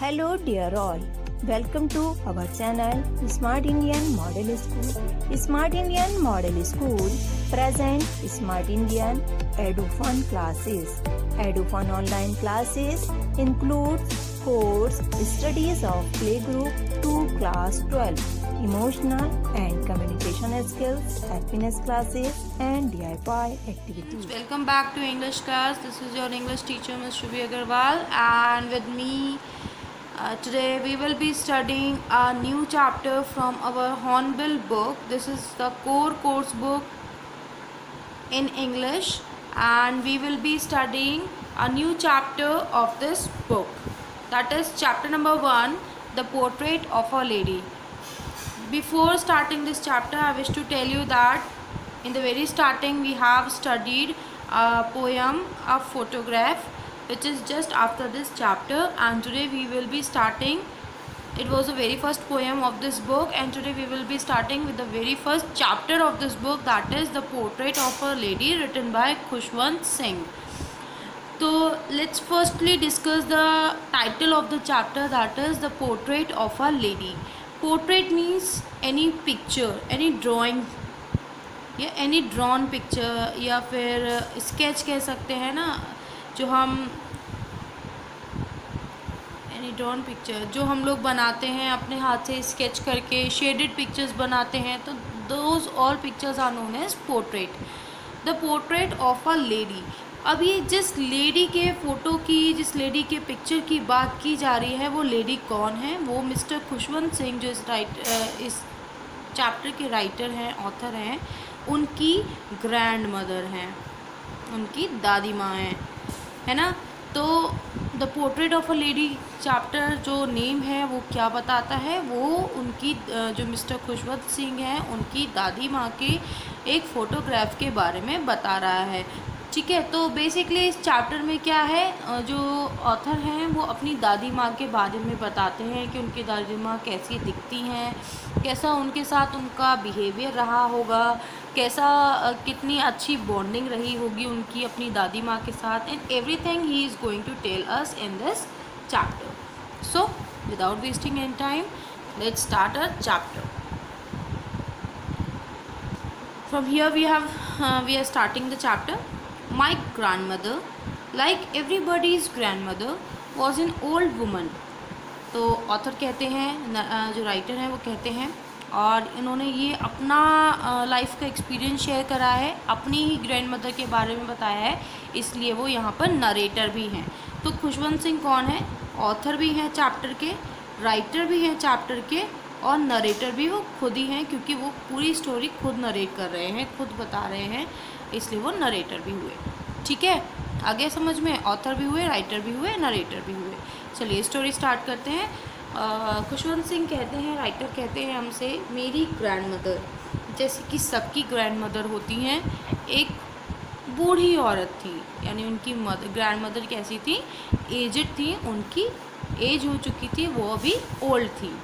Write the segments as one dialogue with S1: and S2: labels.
S1: Hello dear all, welcome to our channel Smart Indian Model School. Smart Indian Model School present Smart Indian EduFun classes. EduFun online classes includes course studies of playgroup to class 12, emotional and communication skills, happiness classes and DIY activities.
S2: Welcome back to English class. This is your English teacher Ms. Shubhi Agarwal, and with me today we will be studying a new chapter from our Hornbill book. This is the core course book in English, and we will be studying a new chapter of this book. That is chapter number 1, The Portrait of a Lady. Before starting this chapter, I wish to tell you that in the very starting we have studied a poem, a photograph, which is just after this chapter, and today we will be starting. It was the very first poem of this book, and today we will be starting with the very first chapter of this book, that is The Portrait of a Lady, written by Khushwant Singh. So let's firstly discuss the title of the chapter, that is The Portrait of a Lady. Portrait means any picture, any drawing या any drawn picture या फिर sketch कह सकते हैं ना, जो हम any drawn picture जो हम लोग बनाते हैं अपने हाथ से स्केच करके, शेडेड पिक्चर्स बनाते हैं, तो those all pictures are known as portrait. The portrait of a lady. अब ये जिस लेडी के फ़ोटो की, जिस लेडी के पिक्चर की बात की जा रही है, वो लेडी कौन है? वो मिस्टर खुशवंत सिंह, जो इस चैप्टर के राइटर हैं, ऑथर हैं, उनकी ग्रैंड मदर हैं, उनकी दादी माँ हैं, है ना. तो the portrait of a lady chapter जो नेम है वो क्या बताता है? वो उनकी जो मिस्टर खुशवंत सिंह हैं, उनकी दादी माँ के एक फ़ोटोग्राफ के बारे में बता रहा है. ठीक है. तो बेसिकली इस चैप्टर में क्या है, जो ऑथर हैं वो अपनी दादी माँ के बारे में बताते हैं कि उनकी दादी माँ कैसी दिखती हैं, कैसा उनके साथ उनका बिहेवियर रहा होगा, कैसा कितनी अच्छी बॉन्डिंग रही होगी उनकी अपनी दादी माँ के साथ, and everything he is going to tell us in this chapter. So without wasting any time, let's start a chapter. From here we are starting the chapter. My grandmother, like everybody's grandmother, was an old woman. तो author कहते हैं, जो writer हैं वो कहते हैं, और इन्होंने ये अपना लाइफ का एक्सपीरियंस शेयर करा है, अपनी ही ग्रैंड मदर के बारे में बताया है, इसलिए वो यहाँ पर नरेटर भी हैं. तो खुशवंत सिंह कौन है? ऑथर भी हैं चैप्टर के, राइटर भी हैं चैप्टर के, और नरेटर भी वो खुद ही हैं, क्योंकि वो पूरी स्टोरी खुद नरेट कर रहे हैं, खुद बता रहे हैं, इसलिए वो नरेटर भी हुए. ठीक है, आगे समझ में? ऑथर भी हुए, राइटर भी हुए, नरेटर भी हुए. चलिए स्टोरी स्टार्ट करते हैं. खुशवंत सिंह कहते हैं, राइटर कहते हैं हमसे, मेरी ग्रैंड मदर, जैसे कि सबकी ग्रैंड मदर होती हैं, एक बूढ़ी औरत थी. यानी उनकी ग्रैंड मदर कैसी थी? एजड थी, उनकी एज हो चुकी थी, वो अभी ओल्ड थी.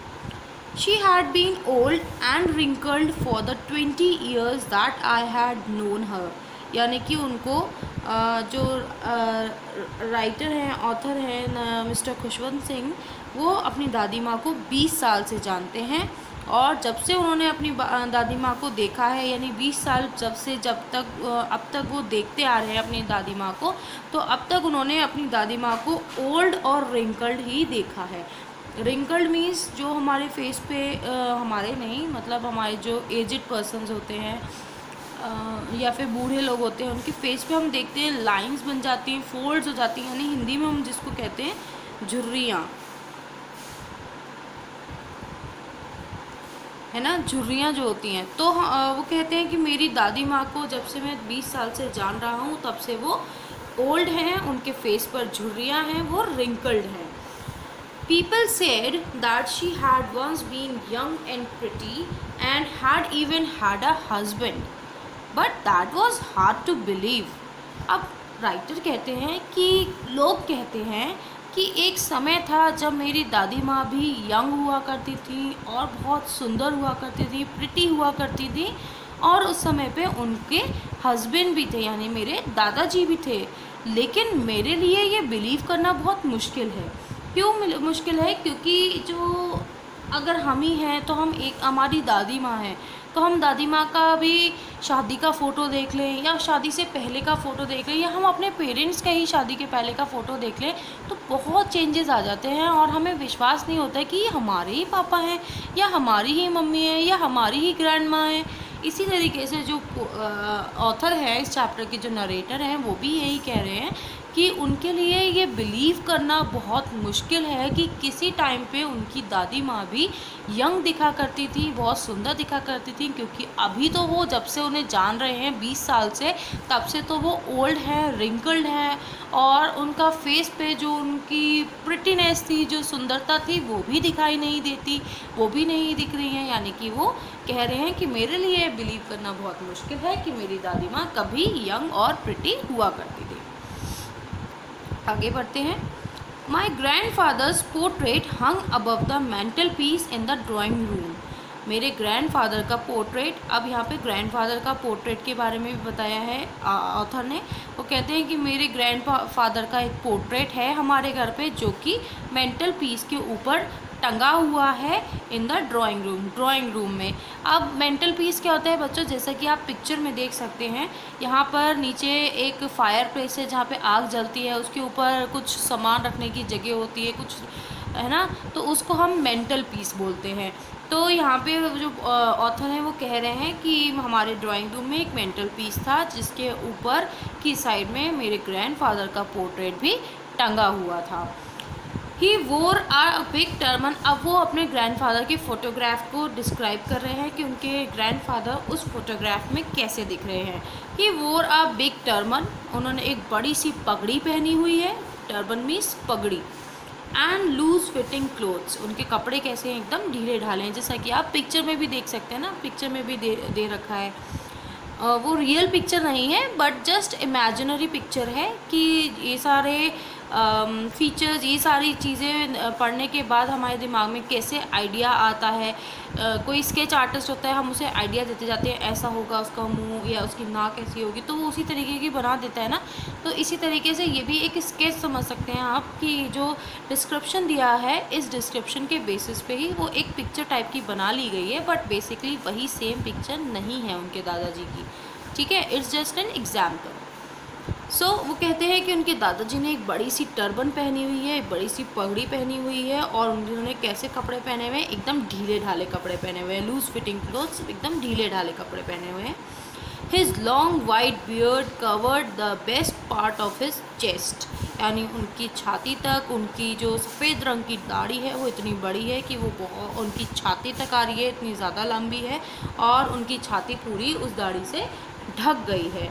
S2: She had been old and wrinkled for the 20 years that I had known her. यानी कि उनको जो राइटर हैं, ऑथर हैं मिस्टर खुशवंत सिंह, वो अपनी दादी माँ को 20 साल से जानते हैं, और जब से उन्होंने अपनी दादी माँ को देखा है, यानी 20 साल जब तक अब तक वो देखते आ रहे हैं अपनी दादी माँ को, तो अब तक उन्होंने अपनी दादी माँ को ओल्ड और रिंकल्ड ही देखा है. रिंकल्ड मीन्स जो हमारे फेस पे हमारे नहीं, मतलब हमारे जो एजड पर्सन्स होते हैं या फिर बूढ़े लोग होते हैं, उनके फेस पे हम देखते हैं लाइंस बन जाती हैं, फोल्ड्स हो जाती हैं, यानी हिंदी में हम जिसको कहते हैं झुर्रियाँ, है ना, झुर्रियाँ जो होती हैं. तो वो कहते हैं कि मेरी दादी माँ को जब से मैं 20 साल से जान रहा हूँ, तब से वो ओल्ड हैं, उनके फेस पर झुर्रियाँ हैं, वो रिंकल्ड हैं. People said that she had once been young and pretty and had even had a husband, but that was hard to believe. अब राइटर कहते हैं कि लोग कहते हैं कि एक समय था जब मेरी दादी माँ भी यंग हुआ करती थी और बहुत सुंदर हुआ करती थी, प्रिटी हुआ करती थी, और उस समय पे उनके हस्बैंड भी थे, यानी मेरे दादाजी भी थे. लेकिन मेरे लिए ये बिलीव करना बहुत मुश्किल है. क्यों मुश्किल है? क्योंकि जो अगर हम ही हैं तो हम एक हमारी दादी माँ हैं, तो हम दादी माँ का भी शादी का फ़ोटो देख लें या शादी से पहले का फ़ोटो देख लें या हम अपने पेरेंट्स का ही शादी के पहले का फ़ोटो देख लें, तो बहुत चेंजेस आ जाते हैं और हमें विश्वास नहीं होता है कि ये हमारे ही पापा हैं या हमारी ही मम्मी है या हमारी ही ग्रैंड माँ है। इसी तरीके से जो ऑथर है इस चैप्टर के, जो नरेटर हैं, वो भी यही कह रहे हैं कि उनके लिए ये बिलीव करना बहुत मुश्किल है कि किसी टाइम पे उनकी दादी माँ भी यंग दिखा करती थी, बहुत सुंदर दिखा करती थी, क्योंकि अभी तो वो जब से उन्हें जान रहे हैं 20 साल से, तब से तो वो ओल्ड हैं, रिंकल्ड हैं और उनका फेस पे जो उनकी प्रिटीनेस थी, जो सुंदरता थी, वो भी दिखाई नहीं देती, वो भी नहीं दिख रही हैं। यानी कि वो कह रहे हैं कि मेरे लिए बिलीव करना बहुत मुश्किल है कि मेरी दादी माँ कभी यंग और प्रिटी हुआ करती थी। आगे बढ़ते हैं। My grand father's portrait hung above the mantel piece in the drawing room. मेरे ग्रैंडफादर का पोर्ट्रेट, अब यहाँ पे ग्रैंडफादर का पोर्ट्रेट के बारे में भी बताया है ऑथर ने। वो कहते हैं कि मेरे ग्रैंडफादर का एक पोर्ट्रेट है हमारे घर पे, जो कि मेंटल पीस के ऊपर टंगा हुआ है इन द ड्राइंग रूम में। अब मेंटल पीस क्या होता है बच्चों, जैसा कि आप पिक्चर में देख सकते हैं, यहाँ पर नीचे एक फायर प्लेस है जहाँ पे आग जलती है, उसके ऊपर कुछ सामान रखने की जगह होती है, कुछ है ना, तो उसको हम मेंटल पीस बोलते हैं। तो यहाँ पे जो ऑथर हैं वो कह रहे हैं कि हमारे ड्राइंग रूम में एक मेंटल पीस था जिसके ऊपर की साइड में मेरे ग्रैंडफादर का पोर्ट्रेट भी टंगा हुआ था। ही वोर आर अ बिग टर्बन। अब वो अपने ग्रैंडफादर के फ़ोटोग्राफ को डिस्क्राइब कर रहे हैं कि उनके ग्रैंडफादर उस फोटोग्राफ में कैसे दिख रहे हैं। ही वोर अ बिग टर्बन, उन्होंने एक बड़ी सी पगड़ी पहनी हुई है, टर्बन मीन्स पगड़ी, एंड लूज फिटिंग क्लोथ्स, उनके कपड़े कैसे हैं, एकदम ढीले ढाले हैं, जैसा कि आप पिक्चर में भी देख सकते हैं ना, पिक्चर में भी दे रखा है। वो रियल पिक्चर नहीं है बट जस्ट इमेजिनरी पिक्चर है कि ये सारे फीचर्स, ये सारी चीज़ें पढ़ने के बाद हमारे दिमाग में कैसे आइडिया आता है। कोई स्केच आर्टिस्ट होता है, हम उसे आइडिया देते जाते हैं, ऐसा होगा उसका मुंह या उसकी नाक ऐसी होगी, तो वो उसी तरीके की बना देता है ना। तो इसी तरीके से ये भी एक स्केच समझ सकते हैं आप कि जो डिस्क्रिप्शन दिया है, इस डिस्क्रिप्शन के बेसिस पे ही वो एक पिक्चर टाइप की बना ली गई है, बट बेसिकली वही सेम पिक्चर नहीं है उनके दादाजी की, ठीक है। It's just an example. So वो कहते हैं कि उनके दादाजी ने एक बड़ी सी टर्बन पहनी हुई है, एक बड़ी सी पगड़ी पहनी हुई है, और उन्होंने कैसे कपड़े पहने हुए हैं, एकदम ढीले ढाले कपड़े पहने हुए हैं, लूज फिटिंग क्लोथ्स, एकदम ढीले ढाले कपड़े पहने हुए हैं। His long white beard covered the best part of his chest, यानी उनकी छाती तक उनकी जो सफ़ेद रंग की दाढ़ी है वो इतनी बड़ी है कि वो बहुत उनकी छाती तक आ रही है, इतनी ज़्यादा लंबी है, और उनकी छाती पूरी उस दाढ़ी से ढक गई है।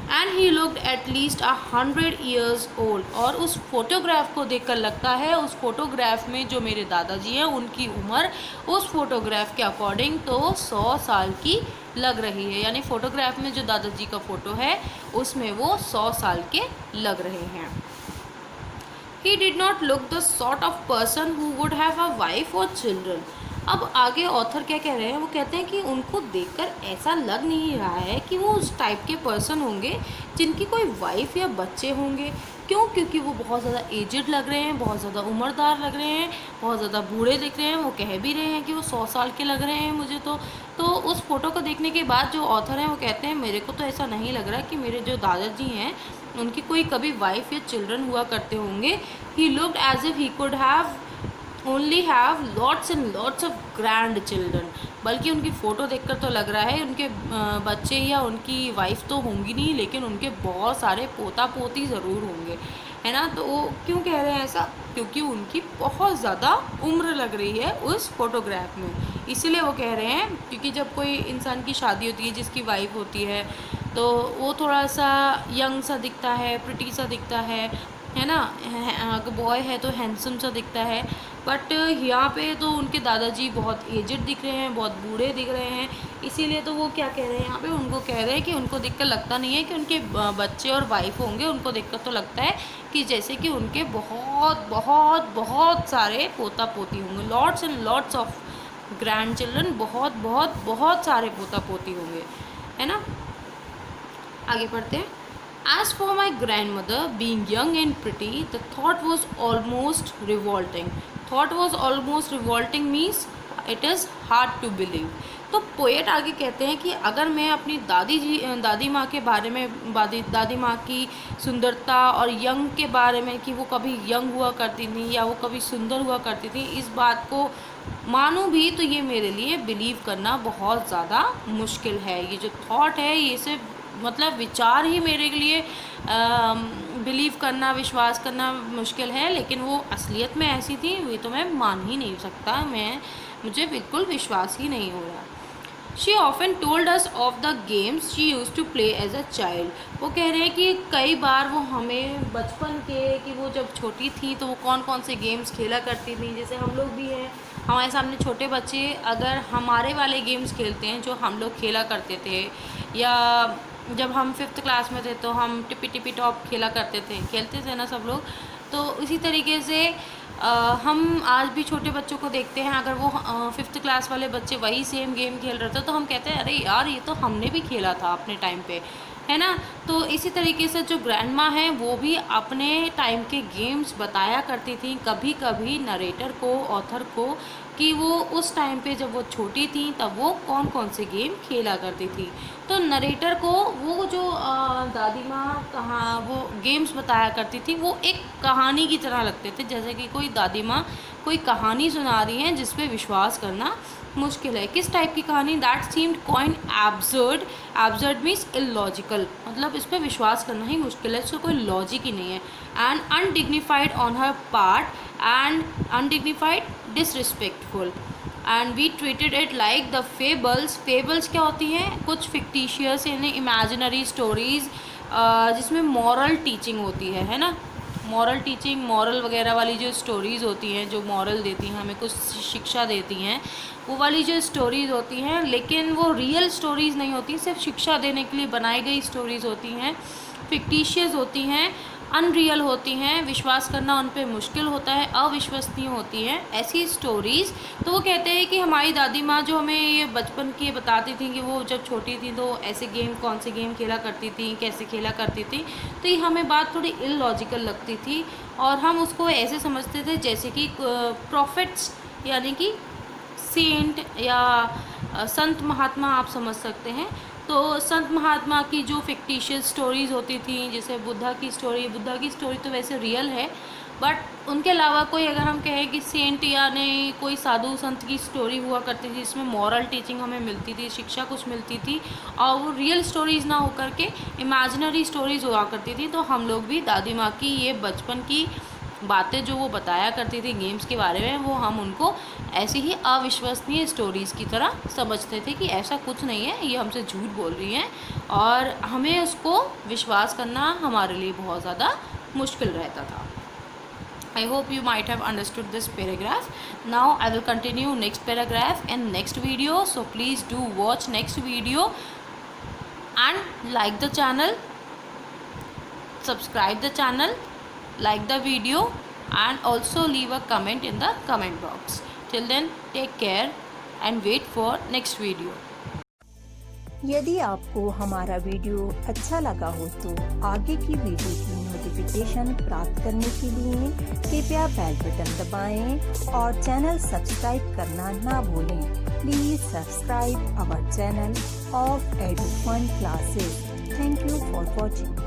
S2: And he looked at least 100 years old, और उस फोटोग्राफ को देखकर लगता है, उस फोटोग्राफ में जो मेरे दादाजी हैं उनकी उम्र उस फोटोग्राफ के अकॉर्डिंग तो 100 साल की लग रही है। यानी फोटोग्राफ में जो दादाजी का फ़ोटो है उसमें वो 100 साल के लग रहे हैं। He did not look the sort of person who would have a wife or children. अब आगे ऑथर क्या कह रहे हैं, वो कहते हैं कि उनको देखकर ऐसा लग नहीं रहा है कि वो उस टाइप के पर्सन होंगे जिनकी कोई वाइफ या बच्चे होंगे। क्यों? क्योंकि वो बहुत ज़्यादा एजड लग रहे हैं, बहुत ज़्यादा उम्रदार लग रहे हैं, बहुत ज़्यादा बूढ़े दिख रहे हैं। वो कह भी रहे हैं कि वो 100 साल के लग रहे हैं मुझे तो उस फोटो को देखने के बाद जो ऑथर हैं वो कहते हैं मेरे को तो ऐसा नहीं लग रहा कि मेरे जो दादाजी हैं उनकी कोई कभी वाइफ या चिल्ड्रन हुआ करते होंगे। He looked as if he could have only have lots and lots of grand children, बल्कि उनकी फ़ोटो देखकर तो लग रहा है उनके बच्चे या उनकी वाइफ तो होंगी नहीं, लेकिन उनके बहुत सारे पोता पोती ज़रूर होंगे, है ना। तो वो क्यों कह रहे हैं ऐसा? क्योंकि उनकी बहुत ज़्यादा उम्र लग रही है उस फोटोग्राफ में, इसीलिए वो कह रहे हैं। क्योंकि जब कोई इंसान की शादी होती है जिसकी वाइफ होती है तो वो थोड़ा सा यंग सा दिखता है, प्रिटी सा दिखता है ना, अगर बॉय है तो हैंडसम सा दिखता है। बट यहाँ पे तो उनके दादाजी बहुत एजड दिख रहे हैं, बहुत बूढ़े दिख रहे हैं, इसीलिए तो वो क्या कह रहे हैं यहाँ पे, उनको कह रहे हैं कि उनको देखकर लगता नहीं है कि उनके बच्चे और वाइफ होंगे। उनको देखकर तो लगता है कि जैसे कि उनके बहुत बहुत बहुत सारे पोता पोती होंगे, lots and lots of grand children, बहुत बहुत बहुत सारे पोता पोती होंगे, है ना। आगे पढ़ते हैं। As for my grandmother, being young and pretty, the thought was almost revolting. Thought was almost revolting means it is hard to believe. तो पोएट आगे कहते हैं कि अगर मैं अपनी दादी माँ के बारे में दादी माँ की सुंदरता और यंग के बारे में कि वो कभी यंग हुआ करती थी या वो कभी सुंदर हुआ करती थी, इस बात को मानूं भी तो ये मेरे लिए बिलीव करना बहुत ज़्यादा मुश्किल है। ये जो थॉट है ये सिर्फ मतलब विचार ही मेरे लिए बिलीव करना, विश्वास करना मुश्किल है, लेकिन वो असलियत में ऐसी थी ये तो मैं मान ही नहीं सकता, मुझे बिल्कुल विश्वास ही नहीं हो रहा। She often told us of the games she used to play as a child. वो कह रहे हैं कि कई बार वो हमें बचपन के कि वो जब छोटी थी तो वो कौन कौन से गेम्स खेला करती थी। जैसे हम लोग भी हैं, हमारे सामने छोटे बच्चे अगर हमारे वाले गेम्स खेलते हैं जो हम लोग खेला करते थे, या जब हम 5th क्लास में थे तो हम टिपी टॉप खेलते थे ना सब लोग। तो इसी तरीके से हम आज भी छोटे बच्चों को देखते हैं, अगर वो 5th क्लास वाले बच्चे वही सेम गेम खेल रहे थे तो हम कहते हैं अरे यार ये तो हमने भी खेला था अपने टाइम पे, है ना। तो इसी तरीके से जो ग्रैंड माँ हैं वो भी अपने टाइम के गेम्स बताया करती थी कभी कभी नरेटर को, ऑथर को, कि वो उस टाइम पे जब वो छोटी थी तब वो कौन कौन से गेम खेला करती थी। तो नरेटर को वो जो दादी माँ कहाँ वो गेम्स बताया करती थी वो एक कहानी की तरह लगते थे, जैसे कि कोई दादी माँ कोई कहानी सुना रही हैं जिस पे विश्वास करना मुश्किल है। किस टाइप की कहानी? That seemed quite absurd. Absurd means illogical, मतलब इस पर विश्वास करना ही मुश्किल है, इसको कोई लॉजिक ही नहीं है। And undignified on her part, and undignified disrespectful, and we treated it like the fables. Fables क्या होती हैं? कुछ फिक्टिशियस यानी इमेजिनरी स्टोरीज़ जिसमें मॉरल टीचिंग होती है ना। मॉरल टीचिंग, मॉरल वगैरह वाली जो स्टोरीज़ होती हैं जो मॉरल देती हैं, हमें कुछ शिक्षा देती हैं, वो वाली जो स्टोरीज़ होती हैं, लेकिन वो रियल स्टोरीज़ नहीं होती, सिर्फ शिक्षा देने के लिए बनाई गई स्टोरीज़ होती हैं, फिक्टिशियस होती हैं, अनरियल होती हैं, विश्वास करना उन पे मुश्किल होता है, अविश्वसनीय होती हैं ऐसी स्टोरीज़। तो वो कहते हैं कि हमारी दादी माँ जो हमें ये बचपन के बताती थी कि वो जब छोटी थी तो ऐसे गेम, कौन से गेम खेला करती थी, कैसे खेला करती थी, तो ये हमें बात थोड़ी इलॉजिकल लगती थी और हम उसको ऐसे समझते थे जैसे कि प्रॉफिट्स यानी कि सेंट या संत महात्मा आप समझ सकते हैं। तो संत महात्मा की जो फिक्टिशियस स्टोरीज़ होती थी, जैसे बुद्धा की स्टोरी तो वैसे रियल है, बट उनके अलावा कोई अगर हम कहें कि सेंट यानी कोई साधु संत की स्टोरी हुआ करती थी जिसमें मॉरल टीचिंग हमें मिलती थी, शिक्षा कुछ मिलती थी, और वो रियल स्टोरीज़ ना होकर के इमेजिनरी स्टोरीज़ हुआ करती थी, तो हम लोग भी दादी माँ की ये बचपन की बातें जो वो बताया करती थी गेम्स के बारे में, वो हम उनको ऐसी ही अविश्वसनीय स्टोरीज़ की तरह समझते थे कि ऐसा कुछ नहीं है, ये हमसे झूठ बोल रही हैं, और हमें उसको विश्वास करना हमारे लिए बहुत ज़्यादा मुश्किल रहता था। I hope you might have understood this paragraph. Now I will continue next paragraph in next video, so please do watch next video and like the channel, subscribe the channel, like the video, and also leave a comment in the comment box. Till then, take care and wait for next video.
S1: यदि आपको हमारा video अच्छा लगा हो तो आगे की video की नोटिफिकेशन प्राप्त करने के लिए कृपया बेल बटन दबाएं और चैनल सब्सक्राइब करना ना भूलें। Please subscribe our channel of Edufun classes. Thank you for watching.